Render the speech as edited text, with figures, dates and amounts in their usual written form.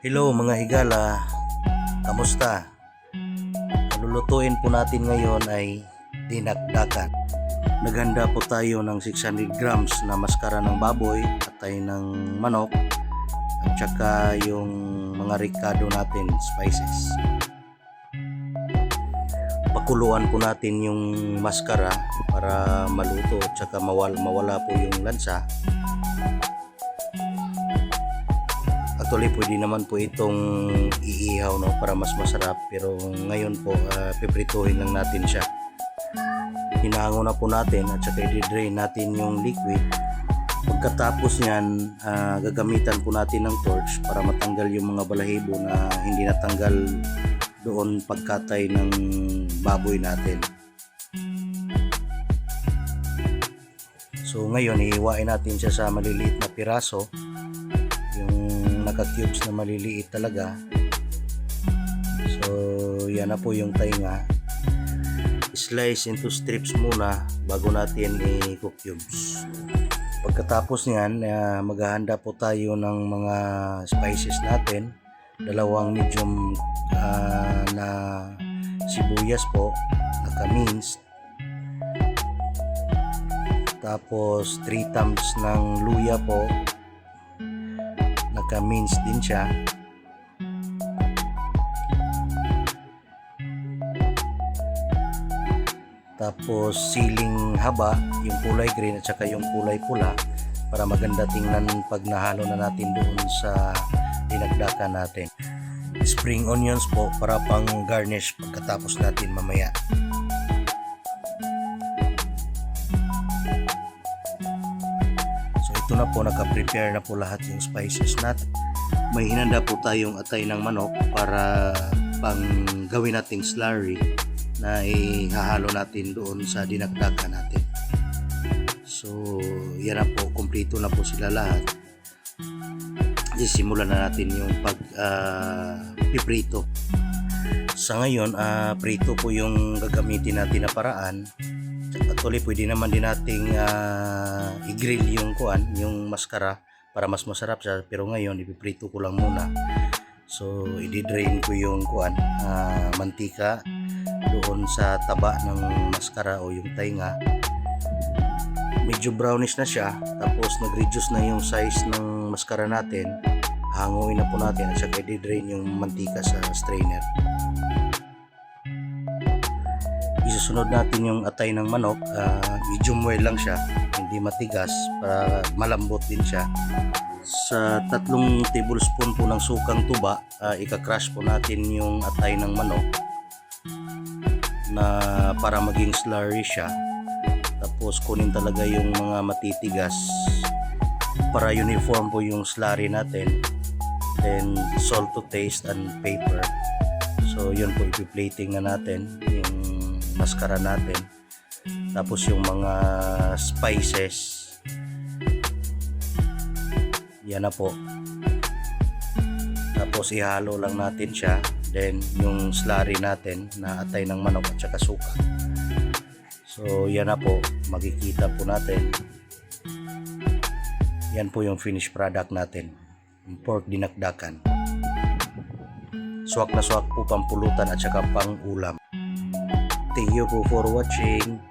Hello mga higala, kamusta? Ang lulutuin po natin ngayon ay dinakdakan. Naghanda po tayo ng 600 grams na maskara ng baboy, atay ng manok, at saka yung mga ricado natin, spices. Pakuluan po natin yung maskara para maluto at saka mawala po yung lansa. Actually, pwede naman po itong iihaw, no, para mas masarap, pero ngayon po piprituhin lang natin siya. Hinahango na po natin at saka i-drain natin yung liquid. Pagkatapos nyan, gagamitan po natin ng torch para matanggal yung mga balahibo na hindi natanggal doon pagkatay ng baboy natin. So ngayon, ihiwain natin siya sa maliliit na piraso, naka-cubes na maliliit talaga. So yan na po yung tainga. Slice into strips muna bago natin i-cook cubes. Pagkatapos nyan, maghahanda po tayo ng mga spices natin. Dalawang medium na sibuyas po, naka-minced. Tapos 3 thumbs ng luya po, naka-mince din siya. Tapos siling haba, yung kulay green at saka yung kulay pula para maganda tingnan pag nahalo na natin doon sa dinagdakan natin. Spring onions po para pang garnish pagkatapos natin mamaya. Ito na po, naka-prepare na po lahat yung spices natin. May hinanda po tayong atay ng manok para pang gawin nating slurry na ihahalo natin doon sa dinakdakan natin. So yan na po, kumpleto na po sila lahat. Simulan na natin yung piprito. Sa ngayon, prito po yung gagamitin natin na paraan. Actually, pwede naman din nating i-grill yung maskara para mas masarap siya, pero ngayon ipiprito ko lang muna. So i-drain ko yung mantika doon sa taba ng maskara o yung tainga. Medyo brownish na siya, tapos nag-reduce na yung size ng maskara natin. Hanguin na po natin at saka i-drain yung mantika sa strainer. Isusunod natin yung atay ng manok, medium well lang siya, hindi matigas, para malambot din siya. Sa 3 tablespoon po ng sukang tuba, ika-crush po natin yung atay ng manok na para maging slurry siya. Tapos kunin talaga yung mga matitigas para uniform po yung slurry natin. Then salt to taste and pepper. So yun po, ipi-plating na natin yung maskara natin. Tapos yung mga spices, yan na po. Tapos ihalo lang natin siya. Then yung slurry natin na atay ng manok at saka suka. So yan na po, makikita po natin. Yan po yung finished product natin, yung pork dinakdakan. Swak na swak po pampulutan at saka pang ulam. Thank you po for watching.